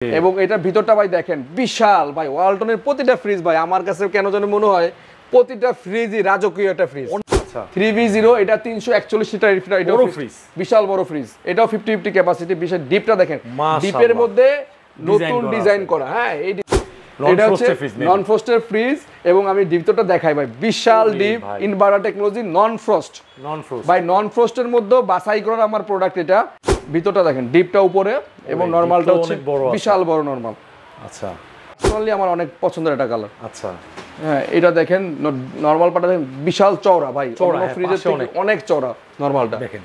এবং এটার ভিতরটা ভাই দেখেন বিশাল ভাই, ওয়ালটনের প্রতিটা ফ্রিজ ভাই আমার কাছে কেন যেন মনে হয় প্রতিটা ফ্রিজই রাজকীয় একটা ফ্রিজ। 3V0 এটা 341 লিটার এটা ফ্রিজ, বিশাল বড় ফ্রিজ। এটাও 50-50 ক্যাপাসিটি। বিশাল ডিপটা দেখেন, ডিপের মধ্যে নতুন ডিজাইন করা। হ্যাঁ, এটা হচ্ছে নন ফ্রস্টের ফ্রিজ এবং আমি ভিতরটা দেখাই ভাই, বিশাল deep inverter technology non frost ভাই। নন ফ্রস্টের মধ্যে বাছাই করার আমার প্রোডাক্ট এটা। ভিতরটা দেখেন, ডিপটা উপরে এবং নরমালটা হচ্ছে বিশাল বড় নরমাল। আচ্ছা, পার্সোনালি আমার অনেক পছন্দের একটা কালার। আচ্ছা, হ্যাঁ, এটা দেখেন নরমাল পাটা দেখেন বিশাল চওড়া ভাই, অন্য ফ্রিজের থেকে অনেক চওড়া নরমালটা দেখেন।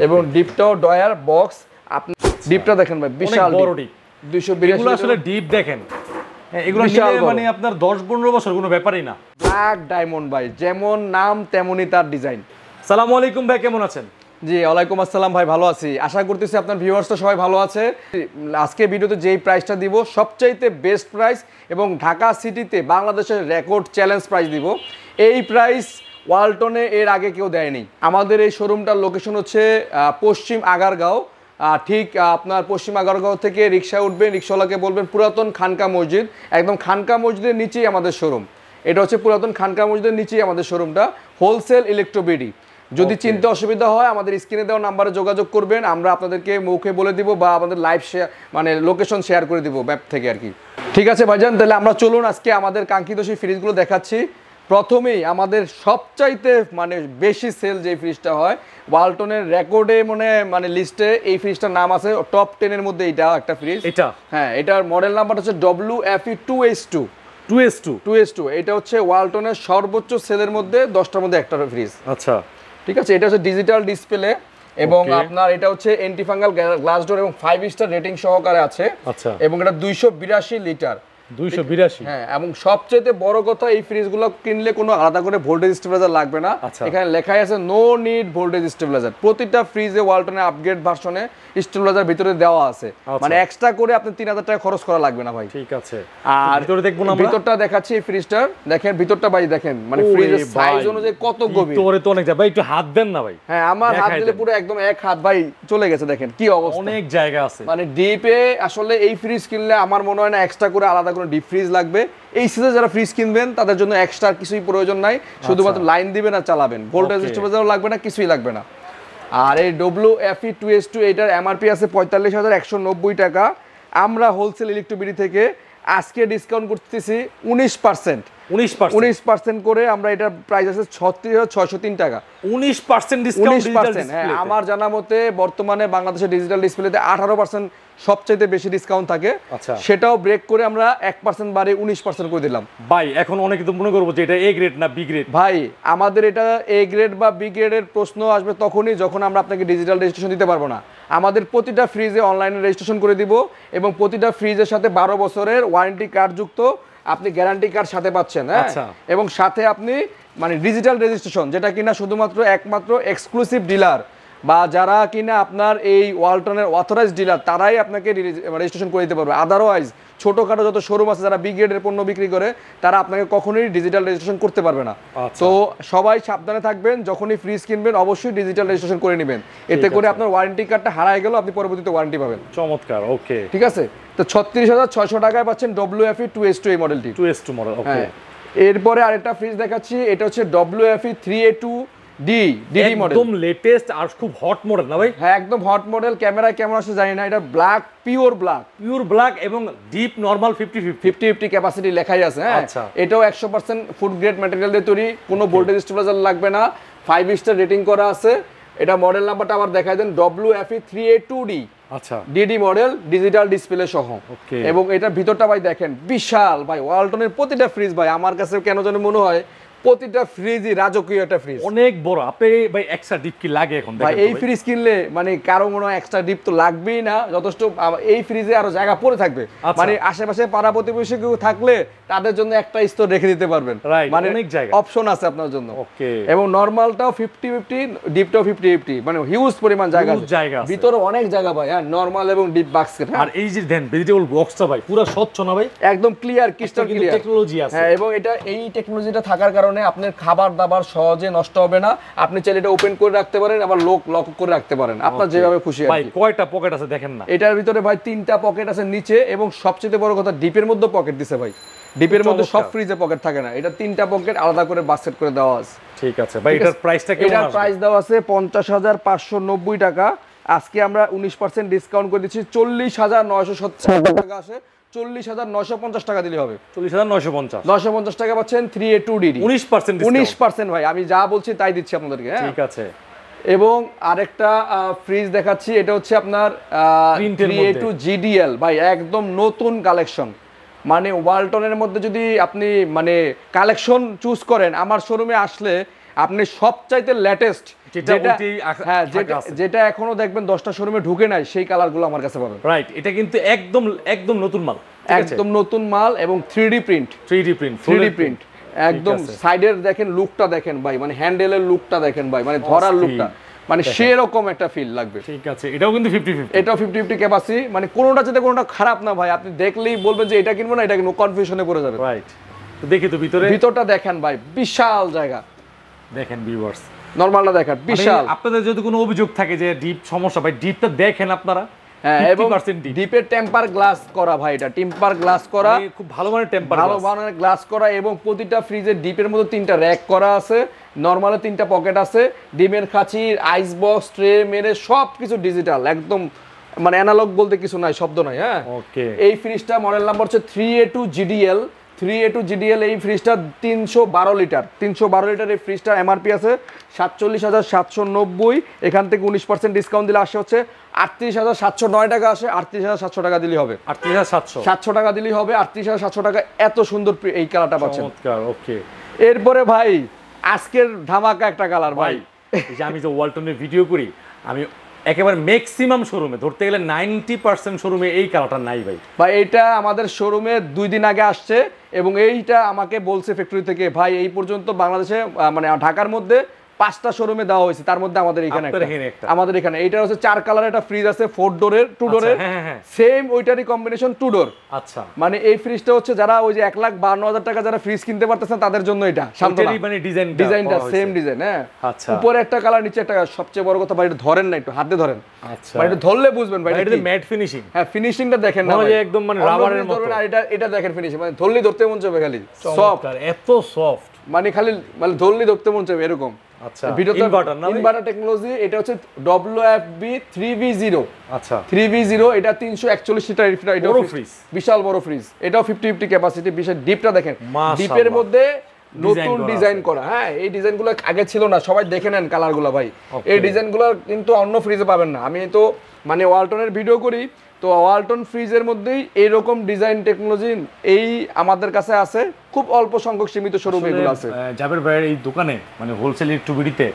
এবং ডিপটাও ডয়ার বক্স। আপনি ডিপটা দেখেন ভাই, বিশাল বড় ডিপ 282। এগুলো আসলে ডিপ দেখেন, এগুলো নিলে মানে আপনার 10-15 বছর কোনো ব্যাপারই না। ব্ল্যাক ডায়মন্ড ভাই, যেমন নাম তেমনই তার ডিজাইন। আসসালামু আলাইকুম ভাই, কেমন আছেন? জি ওয়ালাইকুম আসসালাম ভাই, ভালো আছি। আশা করতেছি আপনার ভিউয়ার্সরা সবাই ভালো আছে। আজকে ভিডিওতে যেই প্রাইসটা দিব সবচাইতে বেস্ট প্রাইস এবং ঢাকা সিটিতে বাংলাদেশের রেকর্ড চ্যালেঞ্জ প্রাইস দিব। এই প্রাইস ওয়ালটনে এর আগে কেউ দেয়নি। আমাদের এই শোরুমটার লোকেশন হচ্ছে পশ্চিম আগারগাঁও। ঠিক আপনার পশ্চিম আগারগাঁও থেকে রিক্সা উঠবেন, রিক্সাওয়ালাকে বলবেন পুরাতন খানকা মসজিদ, একদম খানকা মসজিদের নিচেই আমাদের শোরুম। এটা হচ্ছে পুরাতন খানকা মসজিদের নিচেই আমাদের শোরুমটা, হোলসেল ইলেকট্রোবিডি। যদি চিনতে অসুবিধা হয় আমাদের স্ক্রিনে দেওয়া নাম্বারে যোগাযোগ করবেন, আমরা আপনাদেরকে মুখে বলে দিব বা আমাদের লাইভ শেয়ার মানে লোকেশন শেয়ার করে দিব ম্যাপ থেকে আর কি। ঠিক আছে ভাইজান, তাহলে আমরা চলুন আজকে আমাদের কাঙ্ক্ষিত সেই ফ্রিজগুলো দেখাচ্ছি। প্রথমেই আমাদের সবচাইতে মানে বেশি সেল যে ফ্রিজটা হয় ওয়ালটনের রেকর্ডে মানে লিস্টে এই ফ্রিজটার নাম আছে টপ 10 এর মধ্যে এইটা একটা ফ্রিজ। এটা হ্যাঁ, এটার মডেল নাম্বার হচ্ছে WFE2S2। এটা হচ্ছে ওয়ালটনের সর্বোচ্চ সেলের মধ্যে 10টার মধ্যে একটা ফ্রিজ। আচ্ছা, ঠিক আছে, এটা হচ্ছে ডিজিটাল ডিসপ্লে এবং আপনার এটা হচ্ছে অ্যান্টি ফাঙ্গাল গ্লাস ডোর এবং 5 স্টার রেটিং সহকারে আছে। আচ্ছা, এবং এটা 282 লিটার। 282। হ্যাঁ, এবং সবচেয়ে বড় কথা এই ফ্রিজগুলো কিনলে কোনো আলাদা করে ভোল্টেজ স্টেবিলাইজার লাগবে না। এখানে লেখাই আছে নো নিড ভোল্টেজ স্টেবিলাইজার। প্রতিটা ফ্রিজে ওয়ালটনের আপগ্রেড ভার্সনে স্টেবিলাইজার ভিতরে দেওয়া আছে, মানে এক্সট্রা করে আপনি 3000 টাকা খরচ করা লাগবে না ভাই। ঠিক আছে, আর ভিতরে দেখব না, ভিতরটা দেখাচ্ছি এই ফ্রিজটার। দেখেন ভিতরটা ভাই, দেখেন মানে ফ্রিজের সাইজ অনুযায়ী কত গভীর। ভিতরে তো অনেক জায়গা ভাই, একটু হাত দেন না ভাই। হ্যাঁ, আমার হাত দিলে পুরো একদম এক হাত ভাই চলে গেছে। দেখেন কি অবস্থা, অনেক জায়গা আছে। মানে ডিপে আসলে এই ফ্রিজ কিনলে আমার মনে হয় না এক্সট্রা করে আলাদা করে ডিপ ফ্রিজ লাগবে। এই সিজনে যারা ফ্রিজ কিনবেন তাদের জন্য এক্সট্রা কিছুই প্রয়োজন নাই, শুধুমাত্র লাইন দিবেন আর চালাবেন, ভোল্টেজ স্টেবিলাইজারও লাগবে না, কিছুই লাগবে না। আর এই WFE2S2 এটার এমআরপি আছে 45,190 টাকা। আমরা হোলসেল ইলেকট্রোবিডি থেকে আজকে ডিসকাউন্ট করতেছি 19% করে। আমরা এটার প্রাইস আছে 36,603 টাকা। 19% ডিসকাউন্ট। হ্যাঁ, আমার জানা মতে বর্তমানে বাংলাদেশের ডিজিটাল ডিসপ্লেতে 18% সবচেয়ে বেশি ডিসকাউন্ট থাকে। সেটাও ব্রেক করে আমরা 1% বাড়িয়ে 19% করে দিলাম ভাই। এখন অনেকে তো মনে করবো যে এটা এ গ্রেড না বি গ্রেড। ভাই আমাদের এটা এ গ্রেড বা বি গ্রেডের প্রশ্ন আসবে তখনই যখন আমরা আপনাকে ডিজিটাল রেজিস্ট্রেশন দিতে পারবো না। আমাদের প্রতিটা ফ্রিজে অনলাইনে রেজিস্ট্রেশন করে দিব এবং প্রতিটা ফ্রিজের সাথে 12 বছরের ওয়ারেন্টি কার্ড যুক্ত, আপনি গ্যারান্টি কার্ড সাথে পাচ্ছেন। হ্যাঁ, এবং সাথে আপনি মানে ডিজিটাল রেজিস্ট্রেশন, যেটা কিনা শুধুমাত্র একমাত্র এক্সক্লুসিভ ডিলার বা যারা কিনা আপনার এই ওয়ালটনের অথরাইজড ডিলার তারাই আপনাকে রেজিস্ট্রেশন করে দিতে পারবে। আদারওয়াইজ ছোটখাটো যত শোরুম আছে যারা বি গ্রেডের পণ্য বিক্রি করে তারা আপনাকে কখনোই ডিজিটাল রেজিস্ট্রেশন করতে পারবে না। তো সবাই সাবধানে থাকবেন, যখনই ফ্রিজ কিনবেন অবশ্যই ডিজিটাল রেজিস্ট্রেশন করে নেবেন। এতে করে আপনার ওয়ারেন্টি কার্ডটা হারায় গেল আপনি পরবর্তীতে ওয়ারেন্টি পাবেন। চমৎকার, ওকে, ঠিক আছে। তো 36,600 টাকায় পাচ্ছেন WFE2S2 এই মডেলটি। 2S2 মডেল, ওকে। এরপরে আরেকটা ফ্রিজ দেখাচ্ছি, এটা হচ্ছে WFE3A2D মডেল, একদম লেটেস্ট আর খুব হট মডেল না ভাই? হ্যাঁ, একদম হট মডেল। ক্যামেরায় কেমন আসে জানি না, এটা ব্ল্যাক, পিওর ব্ল্যাক এবং ডিপ নরমাল 50-50 ক্যাপাসিটি লেখাই আছে। হ্যাঁ, এটাও 100% ফুড গ্রেড ম্যাটেরিয়াল দিয়ে তৈরি, কোনো ভোল্টেজ স্টেবিলাইজার লাগবে না, 5 স্টার রেটিং করা আছে। এটা মডেল নাম্বারটা আবার দেখাই দেন, WFE3A2D DD model, digital display সহ। এবং এটার ভিতরটা ভাই দেখেন বিশাল ভাই, ওয়ালটনের প্রতিটা ফ্রিজ ভাই আমার কাছে কেন যেন মনে হয় প্রতিটা ফ্রিজই রাজকীয় একটা ফ্রিজ, অনেক বড়। আপনি ভাই এক্সট্রা ডিপ কি লাগে এখন ভাই? এই ফ্রিজ কিনলে মানে কারো মনে হয় এক্সট্রা ডিপ তো লাগবেই না, যথেষ্ট এই ফ্রিজে আরো জায়গা পড়ে থাকবে। মানে আশেপাশে পাড়া প্রতিবেশী কেউ থাকলে তাদের জন্য একটা স্তর রেখে দিতে পারবেন, মানে অনেক জায়গা অপশন আছে আপনার জন্য। এবং নরমালটাও 50-50, ডিপটাও 50-50, মানে হিউজ পরিমাণ জায়গা আছে ভিতরে, অনেক জায়গা ভাই। হ্যাঁ, নরমাল এবং ডিপ বাক্সের। আর এই যে দেন ভেজিটেবল বক্সটা ভাই পুরো স্বচ্ছ না ভাই, একদম ক্লিয়ার, ক্রিস্টাল ক্লিয়ার টেকনোলজি আছে। হ্যাঁ, এবং এটা এই টেকনোলজিটা থাকার কারণে কারণে আপনার খাবার দাবার সহজে নষ্ট হবে না। আপনি চাইলে এটা ওপেন করে রাখতে পারেন, আবার লক করে রাখতে পারেন, আপনার যেভাবে খুশি। ভাই কয়টা পকেট আছে দেখেন না, এটার ভিতরে ভাই 3টা পকেট আছে নিচে, এবং সবচেয়ে বড় কথা ডিপের মধ্যে পকেট দিছে ভাই। ডিপের মধ্যে সব ফ্রিজে পকেট থাকে না, এটা 3টা পকেট আলাদা করে বাস্কেট করে দেওয়া আছে। ঠিক আছে ভাই, এটার প্রাইসটা কেমন? এটার প্রাইস দেওয়া আছে 50,590 টাকা। আজকে আমরা 19% ডিসকাউন্ট করে দিচ্ছি, 40,970 টাকা আসে, 40,950 টাকা দিলে হবে। 40,950 950 টাকা পাচ্ছেন 3A2DD 19% ভাই, আমি যা বলছি তাই দিচ্ছি আপনাদেরকে। হ্যাঁ ঠিক আছে। এবং আরেকটা ফ্রিজ দেখাচ্ছি, এটা হচ্ছে আপনার 3A2GDL ভাই, একদম নতুন কালেকশন। মানে ওয়ালটনের মধ্যে যদি আপনি মানে কালেকশন চুজ করেন, আমার শোরুমে আসলে আপনি সবচাইতে লেটেস্ট যেটা এখনো দেখবেন 10টা শোরুমে ঢুকে নাই, সেই কালারগুলো আমার কাছে পাবেন। রাইট, এটা কিন্তু একদম নতুন মাল, একদম নতুন মাল, এবং 3D প্রিন্ট একদম। সাইডের দেখেন লুকটা দেখেন ভাই, মানে হ্যান্ডেলের লুকটা দেখেন ভাই, মানে ধরার লুকটা, মানে সেরকম একটা ফিল লাগবে। ঠিক আছে, এটাও কিন্তু 50-50, এটাও 50-50 ক্যাপাসিটি, মানে কোনোটা যেতে কোনোটা খারাপ না ভাই। আপনি দেখলেই বলবেন যে এটা কিনবো না, এটা কিনবো, কনফিউশনে পড়ে যাবে। রাইট, তো দেখি তো ভিতরটা দেখেন ভাই, বিশাল জায়গা দেখেন ভিউয়ার্স, নরমালটা দেখেন বিশাল। আপনাদের যদি কোনো অভিযোগ থাকে যে ডিপ সমস্যা, ভাই ডিপটা দেখেন আপনারা। হ্যাঁ, এবং ডিপের টেম্পার গ্লাস করা ভাই, এটা টেম্পার গ্লাস করা, খুব ভালো মানের টেম্পার গ্লাস করা, এবং প্রতিটা ফ্রিজের ডিপের মধ্যে 3টা র‍্যাক করা আছে, নরমালে 3টা পকেট আছে, ডিমের খাঁচি, আইস বক্স, ট্রে মেরে সবকিছু ডিজিটাল, একদম মানে অ্যানালগ বলতে কিছু নাই, শব্দ নাই। হ্যাঁ, ওকে। এই ফ্রিজটা মডেল নাম্বার হচ্ছে 3A2GDL। এই ফ্রিজটা 312 লিটার এই ফ্রিজটার এমআরপি আছে 47,790। এখান থেকে 19% ডিসকাউন্ট দিলে আসে হচ্ছে 38,709 টাকা, আসে 38,700 টাকা দিলেই হবে। 38,700 টাকা দিলেই হবে, 38,700 টাকা। এত সুন্দর এই কালারটা পাচ্ছেন। ওকে। এরপরে ভাই আজকের ধামাকা একটা কালার ভাই, আমি যে ওয়ালটনের ভিডিও করি, আমি একেবারে ম্যাক্সিমাম শোরুমে ধরতে গেলে 90% শোরুমে এই কালারটা নাই ভাই। এইটা আমাদের শোরুমে 2 দিন আগে আসছে, এবং এইটা আমাকে বলছে ফ্যাক্টরি থেকে, ভাই এই পর্যন্ত বাংলাদেশে মানে ঢাকার মধ্যে 5টা শোরুমে দেওয়া হয়েছে, তার মধ্যে আমাদের এখানে আমাদের এখানে এইটা হচ্ছে 4 কালারের একটা ফ্রিজ আছে, 4 ডোরের 2 ডোরের সেম ওইটারই কম্বিনেশন 2 ডোর। আচ্ছা, মানে এই ফ্রিজটা হচ্ছে যারা ওই যে 1,52,000 টাকা যারা ফ্রিজ কিনতে পারতেছেন তাদের জন্য এটা শান্তনা, মানে ডিজাইনটা সেম ডিজাইন। হ্যাঁ, আচ্ছা, উপরে একটা কালার, নিচে একটা। সবচেয়ে বড় কথা ভাই, এটা ধরেন না, একটু হাতে ধরেন। আচ্ছা, মানে এটা ধরলে বুঝবেন ভাই, এটা ম্যাট ফিনিশিং। হ্যাঁ, ফিনিশিংটা দেখেন না ভাই, একদম মানে রাবারের মতো। আর এটা দেখেন ফিনিশিং, মানে ধরলেই ধরতে মন চাইবে, খালি সফট, এত সফট, মানে খালি মানে ধরলেই ধরতে মন চাইবে এরকম। আচ্ছা, ইনভার্টার টেকনোলজি, এটা হচ্ছে WFB 3V0। আচ্ছা, 3V0, এটা 341 লিটার, এটা বড় ফ্রিজ, বিশাল বড় ফ্রিজ। এটাও 50-50 ক্যাপাসিটি। বিশাল ডিপটা দেখেন, ডিপের মধ্যে নতুন ডিজাইন করা। হ্যাঁ, এই ডিজাইনগুলো আগে ছিল না, সবাই দেখে নেন কালারগুলো ভাই। এই ডিজাইনগুলো কিন্তু অন্য ফ্রিজে পাবেন না। আমি তো মানে ওয়ালটনের ভিডিও করি, তো ওয়ালটন ফ্রিজের মধ্যেই এইরকম ডিজাইন টেকনোলজি এই আমাদের কাছে আছে, খুব অল্প সংখ্যক সীমিত শোরুম এগুলো আছে। জাবের ভাইয়ের এই দোকানে মানে হোলসেল ইলেকট্রিবিডিতে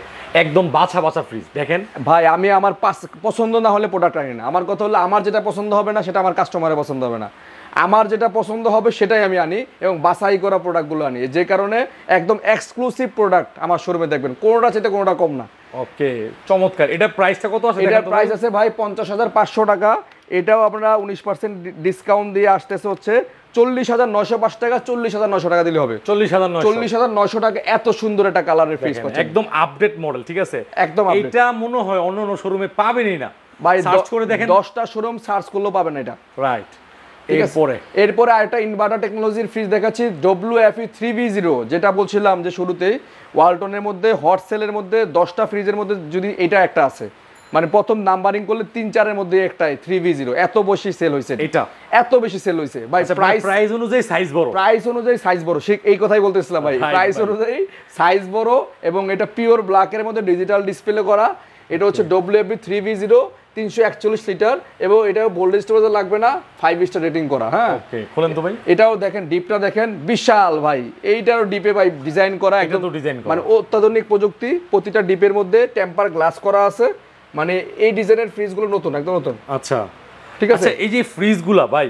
একদম বাছা ফ্রিজ দেখেন ভাই। আমি আমার পছন্দ না হলে প্রোডাক্ট আনি না। আমার কথা হলো, আমার যেটা পছন্দ হবে না সেটা আমার কাস্টমারের পছন্দ হবে না। আমার যেটা পছন্দ হবে সেটাই আমি আনি, এবং বাছাই করা প্রোডাক্টগুলো আনি। যে কারণে একদম এক্সক্লুসিভ প্রোডাক্ট আমার শোরুমে দেখবেন, কোনোটা সেটা কোনোটা কম না। ওকে, চমৎকার। এটা প্রাইসটা কত আছে? এটার প্রাইস আছে ভাই 50,500 টাকা। এটাও আপনারা 19% ডিসকাউন্ট দিয়ে আসতেছে হচ্ছে 40,905 টাকা। 40,900 টাকা দিলে হবে। 40,900 টাকা। এত সুন্দর একটা কালারের ফ্রিজ পাচ্ছেন, একদম আপডেট মডেল। ঠিক আছে, একদম আপডেট। এটা মনে হয় অন্য শোরুমে পাবেনই না ভাই, সার্চ করে দেখেন, 10টা শোরুম সার্চ করলেও পাবেন এটা। রাইট। এরপরে আরেকটা ইনভার্টার টেকনোলজির ফ্রিজ দেখাচ্ছি, WFE 3V0, যেটা বলছিলাম যে শুরুতেই, ওয়ালটনের মধ্যে হট সেলের মধ্যে 10টা ফ্রিজের মধ্যে যদি এটা একটা আছে, মানে প্রথম নাম্বারিং করলে 3-4 মধ্যে একটাই 3V0। এত বেশি সেল হয়েছে, এটা এত বেশি সেল হয়েছে ভাই। প্রাইস অনুযায়ী সাইজ বড়, এই কথাই বলতেছিলাম ভাই। প্রাইস অনুযায়ী সাইজ বড়, এবং এটা পিওর ব্ল্যাকের মধ্যে ডিজিটাল ডিসপ্লে করা। এটা হচ্ছে WFE 3V0, 341 লিটার, এবং এটাও বোল্ড স্টোরেজ লাগবে না, 5 স্টার রেটিং করা। হ্যাঁ, ওকে, খোলেন তো ভাই। এটাও দেখেন, ডিপটা দেখেন বিশাল ভাই। এইটারও ডিপে ভাই ডিজাইন করা, একদম মানে অত্যাধুনিক প্রযুক্তি। প্রতিটা ডিপের মধ্যে টেম্পার গ্লাস করা আছে। মানে এই ডিজাইনের ফ্রিজগুলো নতুন, একদম নতুন। আচ্ছা, ঠিক আছে। এই যে ফ্রিজগুলা ভাই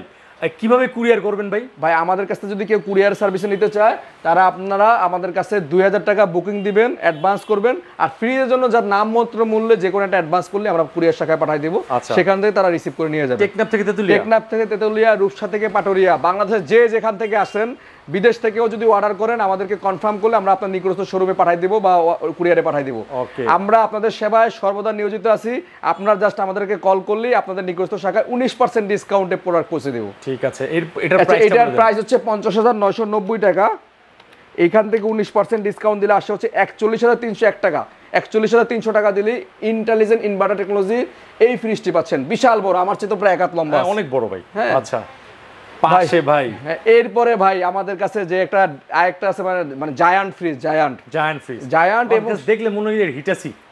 কিভাবে কুরিয়ার করবেন ভাই? ভাই, আমাদের কাছে যদি কেউ কুরিয়ার সার্ভিসে নিতে চায়, তারা আপনারা আমাদের কাছে 2000 টাকা বুকিং দিবেন, অ্যাডভান্স করবেন। আর ফ্রিজের জন্য যার নামমাত্র মূল্যে যে কোনো একটা অ্যাডভান্স করলে আমরা কুরিয়ার শাখায় পাঠিয়ে দেব, সেখান থেকে তারা রিসিভ করে নিয়ে যাবে। টেকনাফ থেকে তেতুলিয়া, রূপসা থেকে পাটুরিয়া, বাংলাদেশের যে যেখান থেকে আসেন, বিদেশ থেকেও যদি অর্ডার করেন আমাদেরকে কনফার্ম করলে আমরা আপনার নিকটস্থ শোরুমে পাঠিয়ে দেবো বা কুরিয়ারে পাঠিয়ে দেবো। আমরা আপনাদের সেবায় সর্বদা নিয়োজিত আছি। আপনারা জাস্ট আমাদেরকে কল করলেই আপনাদের নিকটস্থ শাখায় 19% ডিসকাউন্টে প্রোডাক্ট পৌঁছে দেবো। ঠিক আছে, এটার প্রাইস হচ্ছে 50,990 টাকা। এইখান থেকে 19% ডিসকাউন্ট দিলে আসে হচ্ছে 41,301 টাকা। 41,300 টাকা দিলে ইন্টেলিজেন্ট ইনভার্টার টেকনোলজি এই ফ্রিজটি পাচ্ছেন। বিশাল বড়, আমার চেয়ে তো প্রায় 1 হাত লম্বা, অনেক বড় ভাই। হ্যাঁ আচ্ছা পাশে ভাই, এরপরে ভাই আমাদের কাছে যে আরেকটা আছে মানে জায়ান্ট ফ্রিজ, জায়ান্ট এবং দেখলে মনে হয়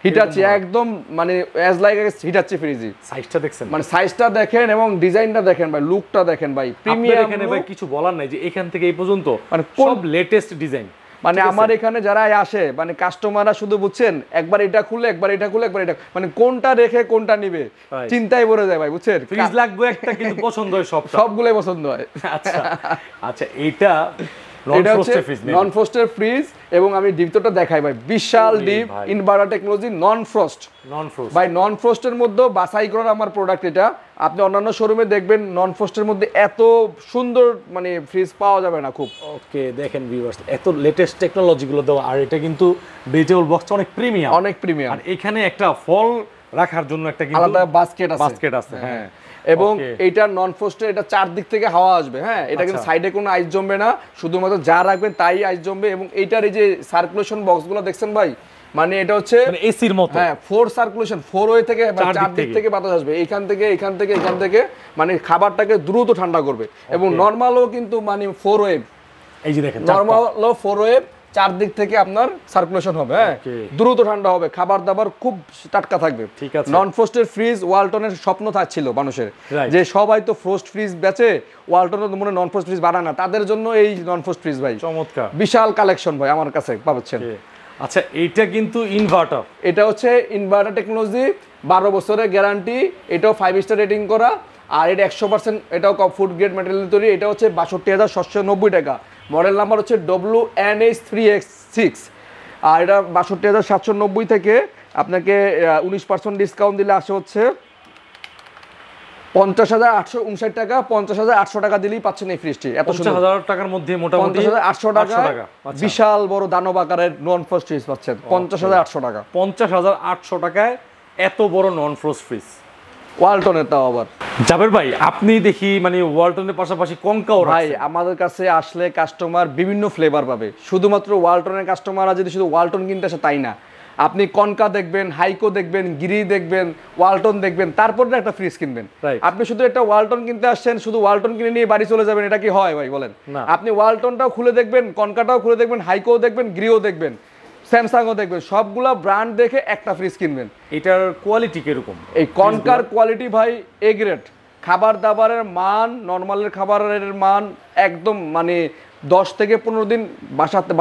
হিটাচি একদম মানে অ্যাজ লাইক হিটাচি ফ্রিজ। সাইজটা দেখছেন, মানে সাইজটা দেখেন এবং ডিজাইনটা দেখেন ভাই, লুকটা দেখেন ভাই, প্রিমিয়াম। এখানে ভাই কিছু বলার নাই যে এখান থেকে এই পর্যন্ত মানে সব লেটেস্ট ডিজাইন। মানে আমার এখানে যারা আসে মানে কাস্টমাররা শুধু বুঝছেন একবার এটা খুলে একবার এটা খুলে একবার এটা, মানে কোনটা রেখে কোনটা নিবে চিন্তায় পড়ে যায় ভাই, বুঝছেন। ফ্রিজ লাগবে একটা, কিন্তু পছন্দ হয় সবগুলোই পছন্দ হয়। আচ্ছা আচ্ছা, এটা নন ফ্রস্টের ফ্রিজ এবং আমি ডিপটা দেখাই ভাই, বিশাল deep inverter technology non frost ভাই। নন ফ্রস্টের মধ্যে বাছাই করার আমার প্রোডাক্ট এটা। আপনি অন্যান্য শোরুমে দেখবেন নন ফ্রস্টের মধ্যে এত সুন্দর মানে ফ্রিজ পাওয়া যাবে না খুব। ওকে দেখেন ভিউয়ার্স, এত লেটেস্ট টেকনোলজি গুলো দেওয়া, আর এটা কিন্তু ভেজিটেবল বক্সটা অনেক প্রিমিয়াম। আর এখানে একটা ফল রাখার জন্য একটা কিন্তু আলাদা বাস্কেট আছে। হ্যাঁ, এবং এইটা নন ফ্রস্টের, এটা চারদিক থেকে হাওয়া আসবে। হ্যাঁ, এটা কিন্তু সাইডে কোনো আইস জমবে না, শুধুমাত্র যা রাখবেন তাই আইস জমবে। এবং এইটার এই যে সার্কুলেশন বক্সগুলো দেখছেন ভাই, মানে এটা হচ্ছে এসির মতো। হ্যাঁ, 4 সার্কুলেশন, 4 ওয়ে থেকে চারদিক থেকে বাতাস আসবে, এখান থেকে এখান থেকে মানে খাবারটাকে দ্রুত ঠান্ডা করবে। এবং নরমালও কিন্তু মানে 4 ওয়ে, এই যে দেখেন নরমালও 4 ওয়ে, চারদিক থেকে আপনার সার্কুলেশন হবে। হ্যাঁ, দ্রুত ঠান্ডা হবে, খাবার দাবার খুব টাটকা থাকবে। নন ফ্রস্টের ফ্রিজ ওয়ালটনের স্বপ্ন ছিল মানুষের, যে সবাই তো ফ্রস্ট ফ্রিজ বেচে, ওয়ালটনের মনে নন ফ্রস্ট ফ্রিজ বানায় না, তাদের জন্য এই নন ফ্রস্ট ফ্রিজ ভাই। চমৎকার, বিশাল কালেকশন ভাই আমার কাছে পাচ্ছেন। আচ্ছা, এইটা কিন্তু ইনভার্টার, এটা হচ্ছে ইনভার্টার টেকনোলজি, 12 বছরের গ্যারান্টি, এটাও 5 স্টার রেটিং করা। আর এটা 100% এটাও ফুড গ্রেড ম্যাটেরিয়াল তৈরি। এটা হচ্ছে 62,790 টাকা। মডেল নাম্বার হচ্ছে WNH3X6। আর এটা 62,790 থেকে আপনাকে 19% ডিসকাউন্ট দিলে আসে হচ্ছে 50,859 টাকা। 50,800 টাকা দিলেই পাচ্ছেন এই ফ্রিজটি। এত সুন্দর 50,000 টাকার মধ্যে মোটামুটি 50,800 টাকা বিশাল বড় দানব আকারের নন ফ্রস্ট ফ্রিজ পাচ্ছেন 50,800 টাকা। 50,800 টাকায় এত বড় নন ফ্রস্ট ফ্রিজ ওয়ালটনের, তাও আবার। জাবের ভাই, আপনি দেখি মানে ওয়ালটনের পাশাপাশি কনকাও ভাই আমাদের কাছে আসলে কাস্টমার বিভিন্ন ফ্লেভার পাবে। শুধুমাত্র ওয়ালটনের কাস্টমাররা যদি শুধু ওয়ালটন কিনতে আসে তাই না, আপনি কনকা দেখবেন, হাইকো দেখবেন, গিরি দেখবেন, ওয়ালটন দেখবেন, তারপর একটা ফ্রিজ কিনবেন। আপনি শুধু একটা ওয়ালটন কিনতে আসছেন, শুধু ওয়ালটন কিনে নিয়ে বাড়ি চলে যাবেন, এটা কি হয় ভাই বলেন? আপনি ওয়ালটনটাও খুলে দেখবেন, কনকাটাও খুলে দেখবেন, হাইকোও দেখবেন, গিরিও দেখবেন, স্যামসাংও দেখবেন, সবগুলা ব্র্যান্ড দেখে একটা ফ্রিজ কিনবেন। এটার কোয়ালিটি কিরকম? এই কনকার কোয়ালিটি ভাই এ গ্রেড। খাবার দাবারের মান, নর্মালের খাবারের মান একদম মানে 10 থেকে 15 দিন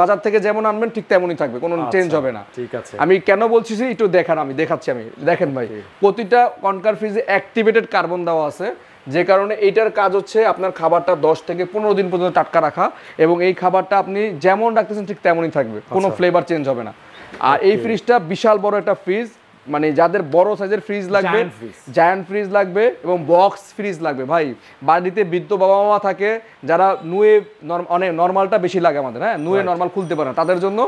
বাজার থেকে যেমন আনবেন ঠিক তেমনই থাকবে, কোনো চেঞ্জ হবে না। ঠিক আছে, আমি কেন বলছি একটু দেখান, আমি দেখাচ্ছি। আমি দেখেন ভাই, প্রতিটা কনকার ফ্রিজে অ্যাক্টিভেটেড কার্বন দেওয়া আছে, যে কারণে এইটার কাজ হচ্ছে আপনার খাবারটা 10 থেকে 15 দিন পর্যন্ত টাটকা রাখা, এবং এই খাবারটা আপনি যেমন রাখতেছেন ঠিক তেমনই থাকবে, কোনো ফ্লেভার চেঞ্জ হবে না। আর এই ফ্রিজটা বিশাল বড় একটা ফ্রিজ, মানে যাদের বড় সাইজের ফ্রিজ লাগবে, জায়ান্ট ফ্রিজ লাগবে এবং বক্স ফ্রিজ লাগবে ভাই। বাড়িতে বৃদ্ধ বাবা মা থাকে যারা নুয়ে অনেক নর্মালটা বেশি লাগে আমাদের, হ্যাঁ নুয়ে নর্মাল খুলতে পারে না, তাদের জন্য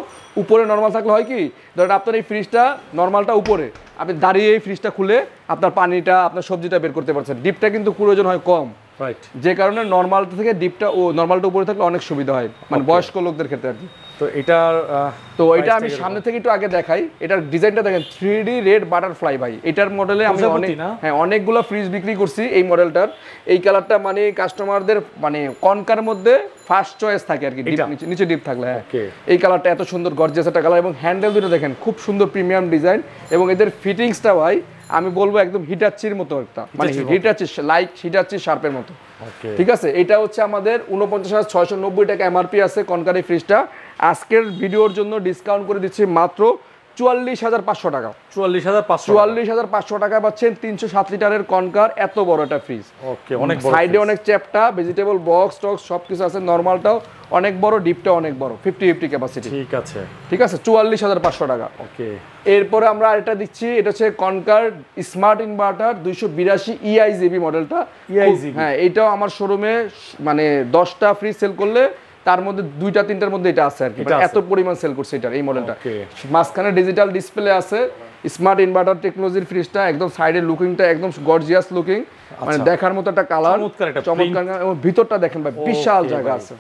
উপরে নর্মাল থাকলে হয় কি, ধরেন আপনার এই ফ্রিজটা নর্মালটা উপরে, আপনি দাঁড়িয়ে এই ফ্রিজটা খুলে আপনার পানিটা আপনার সবজিটা বের করতে পারছেন। ডিপটা কিন্তু প্রয়োজন হয় কম, যে কারণে নর্মালটা থেকে ডিপটা নর্মালটা উপরে থাকলে অনেক সুবিধা হয়, মানে বয়স্ক লোকদের ক্ষেত্রে আর কি। তো এটা আমি সামনে থেকে একটু আগে দেখাই। এটার ডিজাইনটা দেখেন, 3D রেড বাটারফ্লাই ভাই। এটার মডেলে আমি অনেকগুলো ফ্রিজ বিক্রি করছি এই মডেলটার। এই কালারটা মানে কাস্টমারদের মানে কনকার মধ্যে ফার্স্ট চয়েস থাকে আর কি, নিচে ডিপ থাকলে। হ্যাঁ, এই কালারটা এত সুন্দর গর্জিয়াস একটা কালার, এবং হ্যান্ডেল দুটো দেখেন খুব সুন্দর প্রিমিয়াম ডিজাইন, এবং এদের ফিটিংসটা ভাই আমি বলবো একদম হিটাচির মতো একটা, মানে হিটাচি লাইক হিটাচি শার্পের মতো। ঠিক আছে, এটা হচ্ছে আমাদের 49,690 টাকা এমআরপি আছে কনকার এই ফ্রিজটা। আজকের ভিডিওর জন্য ডিসকাউন্ট করে দিচ্ছি মাত্র 44,500 টাকা। 44,500 টাকা পাচ্ছেন 307 লিটারের কনকার এত বড় একটা ফ্রিজ। সাইডে অনেক চ্যাপটা, ভেজিটেবল বক্স টক্স সবকিছু আছে, নর্মালটাও অনেক বড়, ডিপটা অনেক বড়, 50-50 ক্যাপাসিটি। ঠিক আছে, 44,500 টাকা। এরপরে আমরা আরেকটা দিচ্ছি, এটা হচ্ছে কনকার স্মার্ট ইনভার্টার 282 EIGB মডেলটা। হ্যাঁ, এটাও আমার শোরুমে মানে 10টা ফ্রিজ সেল করলে তার মধ্যে 2টা 3টার মধ্যে এটা আছে আর কি, এত পরিমাণ সেল করছে এটা এই মডেলটা। মাঝখানে ডিজিটাল ডিসপ্লে আছে, স্মার্ট ইনভার্টার টেকনোলজির ফ্রিজটা, একদম সাইডের লুকিংটা একদম গর্জিয়াস লুকিং, মানে দেখার মতো একটা কালার, চমৎকার। এবং ভিতরটা দেখেন ভাই, বিশাল জায়গা আছে,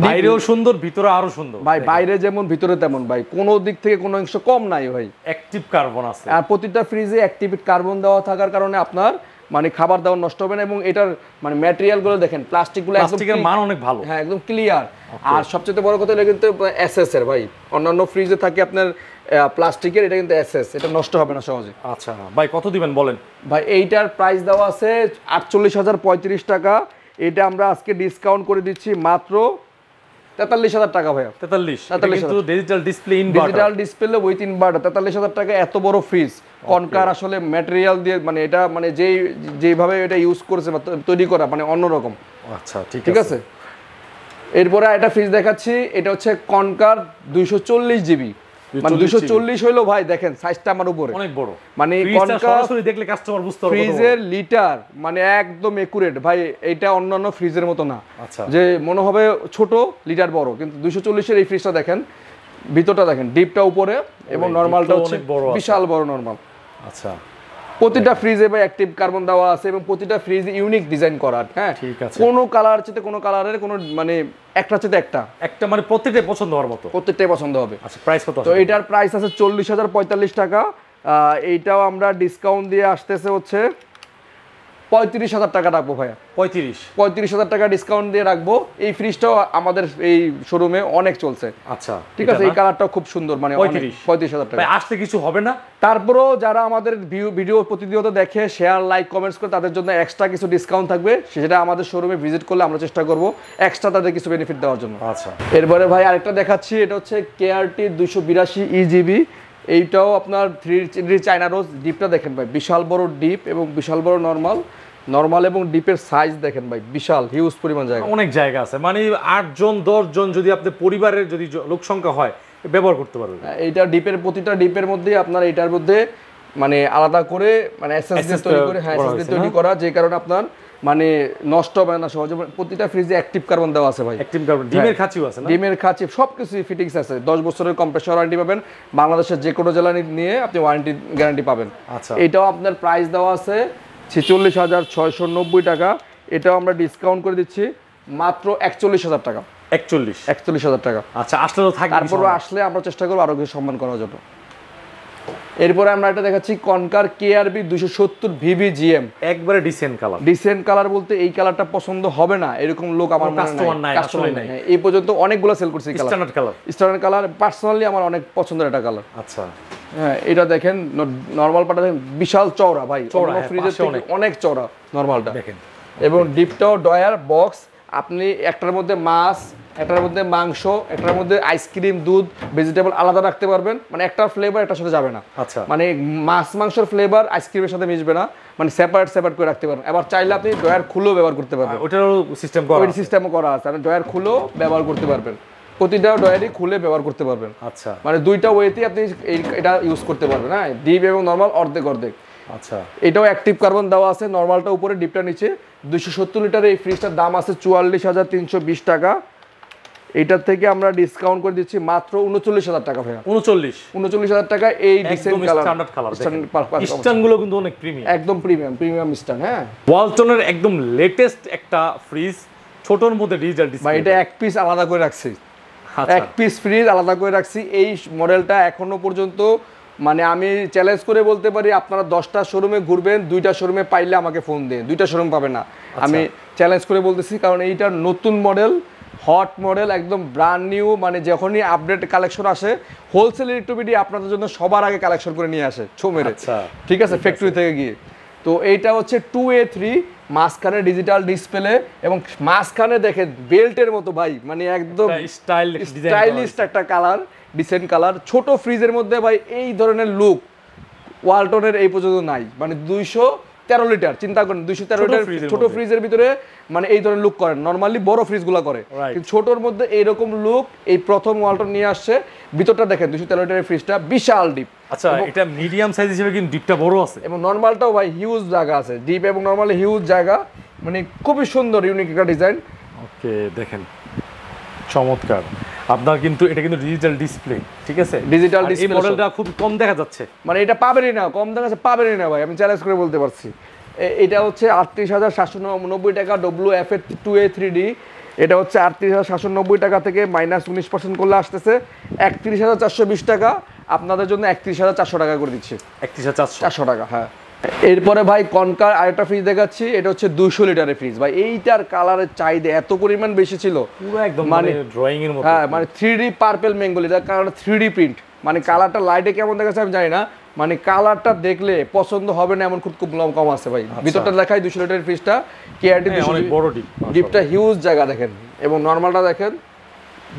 বাইরেও সুন্দর, ভিতরে আরো সুন্দর ভাই, বাইরে যেমন ভিতরে তেমন ভাই, কোনো দিক থেকে কোনো অংশ কম নাই ভাই। অ্যাক্টিভ কার্বন আছে, আর প্রতিটা ফ্রিজে অ্যাক্টিভ কার্বন দেওয়া থাকার কারণে আপনার মানে খাবার দাবার নষ্ট হবে না। এবং এটার মানে ম্যাটেরিয়াল গুলো দেখেন, প্লাস্টিকগুলো একদম মান অনেক ভালো, হ্যাঁ একদম ক্লিয়ার। আর সবচেয়ে বড় কথা এটা কিন্তু এসএস এর ভাই, অন্যান্য ফ্রিজে থাকে আপনার প্লাস্টিকের, এটা কিন্তু এসএস, এটা নষ্ট হবে না সহজে। আচ্ছা ভাই কত দিবেন বলেন? ভাই এইটার প্রাইস দেওয়া আছে 48,035 টাকা, এটা আমরা আজকে ডিসকাউন্ট করে দিচ্ছি মাত্র 43,000 টাকা ভাইয়া। 43 কিন্তু digital display inverter, digital display with inverter, 43,000 টাকা। এত বড় ফ্রিজ কনকার আসলে ম্যাটেরিয়াল দিয়ে, মানে এটা মানে যেভাবে এটা ইউজ করেছে বা তৈরি করা মানে অন্যরকম। আচ্ছা ঠিক আছে। এরপরে একটা ফ্রিজ দেখাচ্ছি, এটা হচ্ছে কনকার 240 জিবি, মানে 240 হইলো ভাই, দেখেন সাইজটা আমার উপরে অনেক বড়, মানে কনকার সরাসরি দেখলে কাস্টমার বুঝতে পারবে ফ্রিজের লিটার মানে একদম একুরেট ভাই, এটা অন্যান্য ফ্রিজের মতো না। আচ্ছা, যে মনে হবে ছোট লিটার বড়, কিন্তু 240 এর এই ফ্রিজটা দেখেন, ভিতরটা দেখেন, ডিপটা উপরে এবং নরমালটা হচ্ছে বিশাল বড় নরমাল। আচ্ছা, প্রতিটা ফ্রিজে ভাই অ্যাক্টিভ কার্বন দেওয়া আছে এবং প্রতিটা ফ্রিজ ইউনিক ডিজাইন করা, হ্যাঁ ঠিক আছে। কোনো কালার চেয়ে কোনো কালারের কোনো মানে একটা চেয়ে একটা মানে প্রত্যেকটাই পছন্দ হওয়ার মতো, প্রত্যেকটাই পছন্দ হবে। আচ্ছা, প্রাইস কত? তো এটার প্রাইস আছে 40,045 টাকা। এইটাও আমরা ডিসকাউন্ট দিয়ে আসতেছে হচ্ছে 35,000 টাকা রাখবো ভাইয়া। 35,000 টাকা ডিসকাউন্ট দিয়ে রাখবো। এই ফ্রিজটাও আমাদের এই শোরুমে অনেক চলছে। আচ্ছা ঠিক আছে, এই কালারটাও খুব সুন্দর, মানে 35,000 টাকা। আসলে কিছু হবে না, তারপরেও যারা আমাদের ভিডিও প্রতিনিয়ত দেখে, শেয়ার লাইক কমেন্টস করে, তাদের জন্য এক্সট্রা কিছু ডিসকাউন্ট থাকবে, সেটা আমাদের শোরুমে ভিজিট করলে আমরা চেষ্টা করব এক্সট্রা তাদের কিছু বেনিফিট দেওয়ার জন্য। আচ্ছা, এরপরে ভাই আরেকটা দেখাচ্ছি, এটা হচ্ছে KRT 282 EGB। এইটাও আপনার 3 চায়না রোজ। ডিপটা দেখেন ভাই, বিশাল বড় ডিপ এবং বিশাল বড় নরমাল এবং ডিপের সাইজ দেখেন ভাই, বিশাল হিউজ পরিমাণ জায়গা, অনেক জায়গা আছে, মানে 8 জন 10 জন যদি আপনি পরিবারের যদি লোক সংখ্যা হয় ব্যবহার করতে পারবেন। এইটা ডিপের প্রতিটা ডিপের মধ্যে আপনার এটার মধ্যে মানে আলাদা করে মানে এসএসডি তৈরি করে, হ্যাঁ এসএসডি তৈরি করা, যে কারণে আপনার মানে নষ্ট হবে না সহজে। প্রতিটা ফ্রিজে অ্যাক্টিভ কার্বন দেওয়া আছে ভাই, অ্যাক্টিভ কার্বন, ডিমের খাঁচিও আছে না? ডিমের খাঁচি সবকিছু ফিটিংস আছে। 10 বছরের কম্প্রেসর ওয়ারেন্টি পাবেন, বাংলাদেশের যে কোনো জেলা নিয়ে আপনি ওয়ারেন্টি গ্যারান্টি পাবেন। আচ্ছা, এটাও আপনার প্রাইস দেওয়া আছে 46,690 টাকা। এটাও আমরা ডিসকাউন্ট করে দিচ্ছি মাত্র 41,000 টাকা। 41,000 টাকা। আচ্ছা, আসলে তো থাকবে, তারপরে আসলে আমরা চেষ্টা করবো আরো কিছু সম্মান করার জন্য। এরপরে আমরা এটা দেখাচ্ছি কনকার KRB 270 VVGM, একবারে ডিসেন্ট কালার বলতে এই কালারটা পছন্দ হবে না এরকম লোক আমার কাস্টমার নাই। এই পর্যন্ত অনেকগুলো সেল করছে এই স্ট্যান্ডার্ড কালার। পার্সোনালি আমার অনেক পছন্দের একটা কালার। আচ্ছা, হ্যাঁ এটা দেখেন, নরমাল পাটা দেখেন বিশাল চওড়া ভাই, ফ্রিজের থেকে অনেক চওড়া নরমালটা দেখেন। এবং ডিপটাও ডয়ার বক্স, আপনি একটার মধ্যে মাছ, একটার মধ্যে মাংস, একটার মধ্যে আইসক্রিম, দুধ, ভেজিটেবল আলাদা রাখতে পারবেন, মানে একটা ফ্লেভার একটার সাথে যাবে না। আচ্ছা, মানে মাছ মাংসের ফ্লেভার আইসক্রিমের সাথে মিশবে না, মানে সেপারেট করে রাখতে পারবেন। এবার চাইলে আপনি ডয়ার খুলেও ব্যবহার করতে পারবেন, ওটারও সিস্টেমও করা আছে, আপনি ডয়ার খুলেও ব্যবহার করতে পারবেন, প্রতিটা ডয়ারই খুলে ব্যবহার করতে পারবেন। আচ্ছা, মানে দুইটা ওয়েতে আপনি এটা ইউজ করতে পারবেন। হ্যাঁ, ডিপ এবং নরমাল অর্ধেক। আচ্ছা, এটাও অ্যাক্টিভ কার্বন দেওয়া আছে, নরমালটা উপরে ডিপটা নিচে। 270 লিটারের এই ফ্রিজটার দাম আছে 44,320 টাকা। এইটার থেকে আমরা ডিসকাউন্ট করে দিচ্ছি মাত্র 39,000 টাকা ভাইয়া। 39,000 টাকা। এই ডিসেন্ট কালার স্ট্যান্ডগুলো কিন্তু অনেক প্রিমিয়াম, একদম প্রিমিয়াম স্ট্যান্ড। হ্যাঁ, ওয়ালটনের একদম লেটেস্ট একটা ফ্রিজ, ছোটর মধ্যে ডিজিটাল ডিসপ্লে। ভাই এটা এক পিস আলাদা করে রাখছি, এক পিস ফ্রিজ আলাদা করে রাখছি। এই মডেলটা এখনো পর্যন্ত মানে আমি চ্যালেঞ্জ করে বলতে পারি, আপনারা 10টা শোরুমে ঘুরবেন, 2টা শোরুমে পাইলে আমাকে ফোন দিন, 2টা শোরুম পাবে না। আমি চ্যালেঞ্জ করে বলতেছি, কারণ এইটা নতুন মডেল, হট মডেল, একদম ব্র্যান্ড নিউ। মানে যখনই আপডেট কালেকশন আসে, হোলসেল ইলেকট্রিবিটি আপনাদের জন্য সবার আগে কালেকশন করে নিয়ে আসে ছো মেরে, ঠিক আছে, ফ্যাক্টরি থেকে গিয়ে। তো এইটা হচ্ছে 2A3, মাঝখানে ডিজিটাল ডিসপ্লে এবং মাঝখানে দেখেন বেল্টের মতো ভাই, মানে একদম স্টাইলিশ একটা কালার, ডিসেন্ট কালার। ছোট ফ্রিজের মধ্যে ভাই এই ধরনের লুক ওয়ালটনের এই পর্যন্ত নাই। মানে 213 লিটার, চিন্তা করেন 213 লিটার ছোট ফ্রিজের ভিতরে মানে এই ধরনের লুক করেন, নরমালি বড় ফ্রিজগুলো করে, কিন্তু ছোটর মধ্যে এইরকম লুক এই প্রথম ওয়ালটন নিয়ে আসছে। ভিতরটা দেখেন 213 লিটারের ফ্রিজটা, বিশাল ডিপ। আচ্ছা, এটা মিডিয়াম সাইজ হিসেবে কিন্তু ডিপটা বড় আছে এবং নরমালটাও ভাই হিউজ জায়গা আছে, ডিপ এবং নরমালি হিউজ জায়গা, মানে খুবই সুন্দর ইউনিক একটা ডিজাইন। ওকে, দেখেন চমৎকার। আপনার কিন্তু এটা কিন্তু ডিজিটাল ডিসপ্লে, ঠিক আছে? ডিজিটাল এই ডিসপ্লে মডেলটা খুব কম দেখা যাচ্ছে, মানে এটা পাবেনই না, কম দামে আছে পাবেনই না ভাই, আমি চ্যালেঞ্জ করে বলতে পারছি। এটা হচ্ছে 38,790 টাকা WF এর 2A 3D। এটা হচ্ছে 38,790 টাকা থেকে -19% করলে আসতেছে 31,420 টাকা। আপনাদের জন্য 31,400 টাকা করে দিচ্ছি। 31,400 টাকা, হ্যাঁ। এরপরে ভাই কনকার আরেকটা ফ্রিজ দেখাচ্ছি, এটা হচ্ছে 200 লিটারের ফ্রিজ ভাই। এইটার কালারের চাহিদা এত পরিমাণ বেশি ছিল, পুরো একদম মানে ড্রয়িং এর মতো। হ্যাঁ, মানে 3D পার্পল বেঙ্গলি, তার কারণ 3D প্রিন্ট, মানে কালারটা লাইটে কেমন দেখাচ্ছে আমি জানি না, মানে কালারটা দেখলে পছন্দ হবে না এমন খুব কম আছে ভাই। ভিতরটা দেখাই 200 লিটারের ফ্রিজটা, কেআরটি অনেক বড় ডিপ, ডিপটা হিউজ জায়গা দেখেন, এবং নর্মালটা দেখেন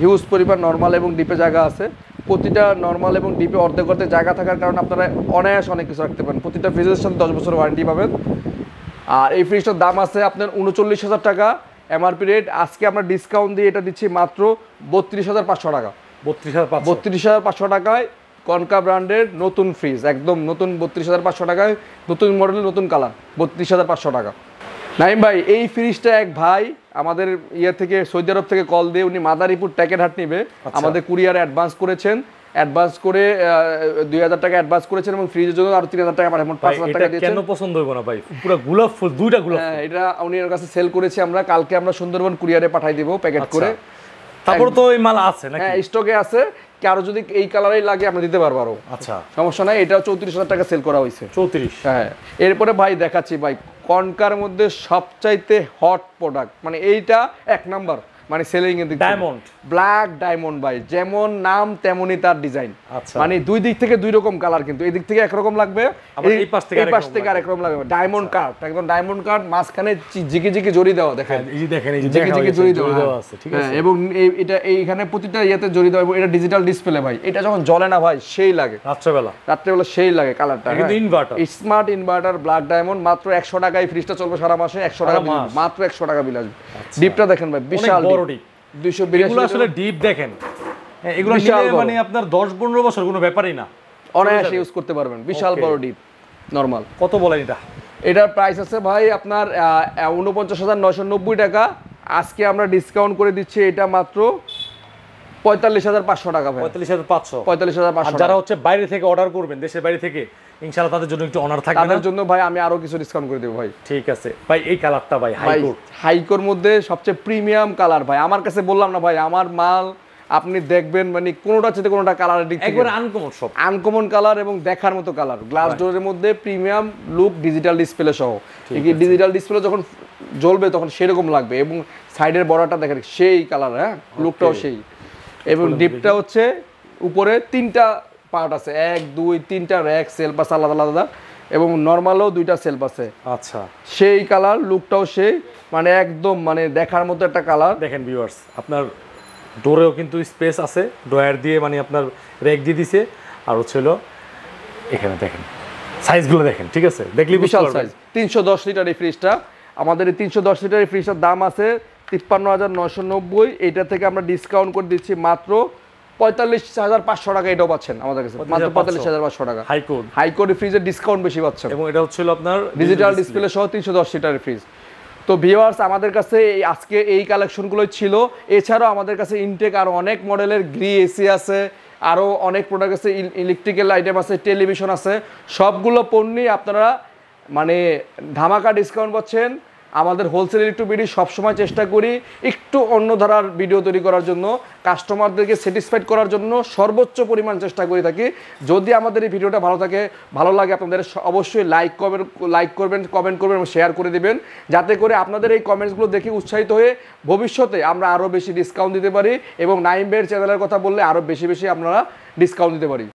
হিউজ পরিমাণ নর্মাল এবং ডিপে জায়গা আছে। প্রতিটা নর্মাল এবং ডিপে অর্ধেক অর্ধেক জায়গা থাকার কারণে আপনারা অনায়াস অনেক কিছু রাখতে পারেন। প্রতিটা ফ্রিজের সাথে 10 বছর ওয়ারেন্টি পাবেন। আর এই ফ্রিজটার দাম আছে আপনার 39,000 টাকা এমআরপি রেট। আজকে আমরা ডিসকাউন্ট দিয়ে এটা দিচ্ছি মাত্র 32,500 টাকা। 32,500 টাকায় কনকা ব্র্যান্ডের নতুন ফ্রিজ, একদম নতুন। 32,500 টাকায় নতুন মডেল, নতুন কালার, 32,500 টাকা। নাইম ভাই, এই ফ্রিজটা এক ভাই আমাদের থেকে সৌদি আরব থেকে কল দিয়ে, উনি মাদারীপুর ট্যাকেরহাট নিবে, আমাদের কুরিয়ারে অ্যাডভান্স করেছেন। অ্যাডভান্স করে 2,000 টাকা অ্যাডভান্স করেছেন এবং ফ্রিজের জন্য আরো 3,000 টাকা পাঠাবেন, 5,000 টাকা দিয়েছেন। কেন পছন্দ হইব না ভাই? পুরো গোলাপ ফুল, দুইটা গোলাপ। হ্যাঁ, এটা উনি এর কাছে সেল করেছি আমরা, কালকে আমরা সুন্দরবন কুরিয়ারে পাঠাই দেব প্যাকেট করে। তারপর তো এই মাল আছে নাকি? হ্যাঁ, স্টকে আছে। কারো যদি এই কালারেই লাগে আমরা দিতে পারবো আরো। আচ্ছা, সমস্যা নাই। এটা 34,000 টাকা সেল করা হয়েছে। 34? হ্যাঁ। এরপরে ভাই দেখাচ্ছি ভাই কনকার মধ্যে সবচাইতে হট প্রোডাক্ট, মানে এইটা এক নাম্বার, মানে সেলিং এর দিক, ডায়মন্ড, ব্ল্যাক ডায়মন্ড ভাই। যেমন নাম তেমনই তার ডিজাইন, মানে দুই দিক থেকে দুই রকম কালার, কিন্তু এই দিক থেকে একরকম লাগবে, এই পাশ থেকে আরেক রকম লাগবে। ডায়মন্ড কাট, একদম ডায়মন্ড কাট, মাঝখানে জিকি জিকি জড়ি দেওয়া, দেখেন এই যে দেখেন, এই যে জিকি জিকি জড়ি দেওয়া আছে, ঠিক আছে? এবং এটা এইখানে প্রতিটা ইয়েতে জড়ি দেওয়া। এটা ডিজিটাল ডিসপ্লে ভাই, এটা যখন জ্বলে না ভাই সেই লাগে, রাত্রেবেলা সেই লাগে কালারটা। কিন্তু inverter, smart inverter, black diamond, মাত্র 100 টাকায় ফ্রিজটা চলবে সারা মাসে। 100 টাকা, মাত্র 100 টাকা বিল আসবে। ডিপটা দেখেন ভাই, বিশাল বড় ডিপ, 282। আসলে ডিপ দেখেন, এগুলো মানে আপনার 10-15 বছর কোনো ব্যাপারই না, অনায়াসে ইউজ করতে পারবেন। বিশাল বড় ডিপ, নরমাল। কত বলেন এটা? এটার প্রাইস আছে ভাই আপনার 49,990 টাকা। আজকে আমরা ডিসকাউন্ট করে দিচ্ছি এটা মাত্র 45,500 টাকা ভাই। 45,500। যারা হচ্ছে বাইরে থেকে অর্ডার করবেন, দেশের বাইরে থেকে, ইনশাআল্লাহ তাদের জন্য একটু অনার থাকবে, তাদের জন্য ভাই আমি আরো কিছু ডিসকাউন্ট করে দেব ভাই। ঠিক আছে ভাই। এই কালারটা ভাই হাইকোর মধ্যে সবচেয়ে প্রিমিয়াম কালার ভাই আমার কাছে। বললাম না ভাই, আমার মাল আপনি দেখবেন মানে কোনোটা চেয়ে কোনোটা কালারের দিক থেকে একবার আনকমন, সব আনকমন কালার এবং দেখার মতো কালার। গ্লাস ডোরের মধ্যে প্রিমিয়াম লুক, ডিজিটাল ডিসপ্লে সহ। ডিজিটাল ডিসপ্লে যখন জ্বলবে তখন সেরকম লাগবে, এবং সাইডের বর্ডারটা দেখেন সেই কালার, হ্যাঁ, লুকটাও সেই। এবং ডিপটা হচ্ছে উপরে 3টা পার্ট আছে, 1, 2, 3টা র্যাক সেলফ আছে আলাদা আলাদা, এবং নর্মালও 2টা সেলফ আছে। আচ্ছা, সেই কালার, লুকটাও সেই, মানে একদম মানে দেখার মতো একটা কালার। দেখেন ভিউয়ার্স, আপনার ডোরেও কিন্তু স্পেস আছে, ড্রয়ার দিয়ে মানে আপনার র্যাক দিয়ে দিছে। আর হচ্ছে হলো এখানে দেখেন সাইজগুলো দেখেন, ঠিক আছে? দেখলি বিশাল সাইজ। 310 লিটার এই ফ্রিজটা, আমাদের এই 310 লিটার এই ফ্রিজটার দাম আছে 53,990। এটা থেকে আমরা ডিসকাউন্ট করে দিচ্ছি মাত্র 45,500 টাকা। এটাও পাচ্ছেন আমাদের কাছে মাত্র 45,500 টাকা। হাইকোর ফ্রিজের ডিসকাউন্ট বেশি পাচ্ছেন, এবং এটা হচ্ছিল আপনার ডিজিটাল ডিসপ্লে সহ 310 লিটারের ফ্রিজ। তো ভিউয়ার্স, আমাদের কাছে আজকে এই কালেকশনগুলোই ছিল। এছাড়াও আমাদের কাছে ইনটেক আরও অনেক মডেলের গ্রি এসি আছে, আরও অনেক প্রোডাক্ট আছে, ইলেকট্রিক্যাল আইটেম আছে, টেলিভিশন আছে। সবগুলো পণ্যই আপনারা মানে ধামাকা ডিসকাউন্ট পাচ্ছেন। আমাদের হোলসেল ইলেকট্রিক ভিডিও সবসময় চেষ্টা করি একটু অন্য ধারার ভিডিও তৈরি করার জন্য, কাস্টমারদেরকে স্যাটিসফাইড করার জন্য সর্বোচ্চ পরিমাণ চেষ্টা করে থাকি। যদি আমাদের এই ভিডিওটা ভালো লাগে আপনাদের, অবশ্যই লাইক করবেন, কমেন্ট করবেন এবং শেয়ার করে দিবেন, যাতে করে আপনাদের এই কমেন্টসগুলো দেখে উৎসাহিত হয়ে ভবিষ্যতে আমরা আরও বেশি ডিসকাউন্ট দিতে পারি, এবং নাইম ভাইয়ের চ্যানেলের কথা বললে আরও বেশি আপনারা ডিসকাউন্ট দিতে পারি।